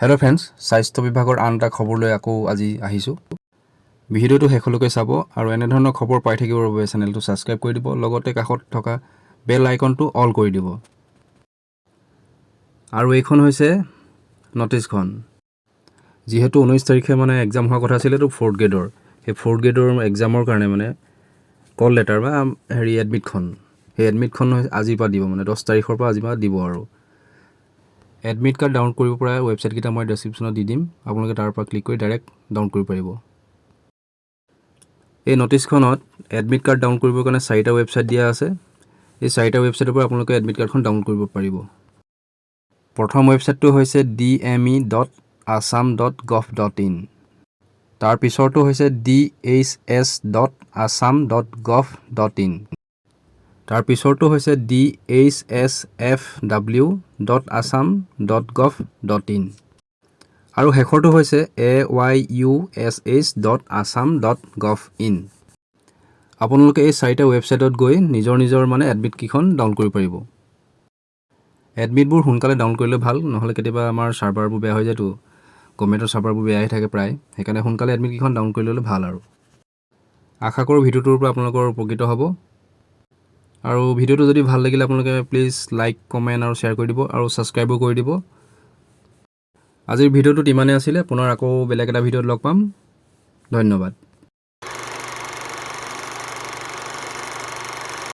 Hello' friends, স্বাস্থ্য বিভাগৰ আন এটা খবৰলৈ আকৌ আজি আহিছোঁ। ভিডিঅ'টো শেষলৈকে চাব আৰু এনেধৰণৰ খবৰ পাই থাকিবৰ বাবে চেনেলটো ছাবস্ক্ৰাইব কৰি দিব, লগতে কাষত থকা বেল আইকনটো অল কৰি দিব। আৰু এইখন হৈছে নটিছখন। যিহেতু 19 তাৰিখে এক্সাম হোৱাৰ কথা আছিলেতো 4th গ্ৰেডৰ, সেই 4th গ্ৰেডৰ এক্সামৰ কাৰণে কল লেটাৰ বা এডমিটখন, সেই এডমিটখন আজিৰ পৰা দিব, 10 তাৰিখৰ পৰা আজিৰ পৰা দিব। আৰু এডমিট কাৰ্ড ডাউনলোড কৰিব পৰা ৱেবছাইটকেইটা মই ডেছক্ৰিপশ্যনত দি দিম, আপোনালোকে তাৰ পৰা ক্লিক কৰি ডাইৰেক্ট ডাউনলোড কৰিব পাৰিব। এই নটিছখনত এডমিট কাৰ্ড ডাউনলোড কৰিবৰ কাৰণে 4টা ৱেবছাইট দিয়া আছে। এই 4টা ৱেবছাইটৰ পৰা আপোনালোকে এডমিট কাৰ্ডখন ডাউনলোড কৰিব পাৰিব। প্ৰথম ৱেবছাইটটো হৈছে dme.assam.gov.in, তাৰ পিছৰটো হৈছে dhs.assam.gov.in, তাৰ পিছৰটো হৈছে dhsfw.assam.gov.in, আৰু শেষৰটো হৈছে ayush.assam.gov.in। আপোনালোকে এই 4টা ৱেবছাইটত গৈ নিজৰ এডমিটকেইখন ডাউনলোড কৰিব পাৰিব। এডমিটবোৰ সোনকালে ডাউনলোড কৰিলে ভাল, নহ'লে কেতিয়াবা আমাৰ ছাৰ্ভাৰবোৰ বেয়া হৈ যায়তো, গভৰ্ণমেণ্টৰ ছাৰ্ভাৰবোৰ বেয়া হৈ থাকে প্ৰায়, সেইকাৰণে সোনকালে এডমিটকেইখন ডাউনলোড কৰি ল'লে ভাল। আৰু আশা কৰোঁ ভিডিঅ'টোৰ পৰা আপোনালোকৰ উপকৃত হ'ব। আৰু ভিডিঅ'টো যদি ভাল লাগিলে আপোনালোকে প্লিজ লাইক, কমেণ্ট আৰু শ্বেয়াৰ কৰি দিব, আৰু ছাবস্ক্ৰাইবো কৰি দিব। আজিৰ ভিডিঅ'টোত ইমানেই আছিলে, পুনৰ আকৌ বেলেগ এটা ভিডিঅ'ত লগ পাম। ধন্যবাদ।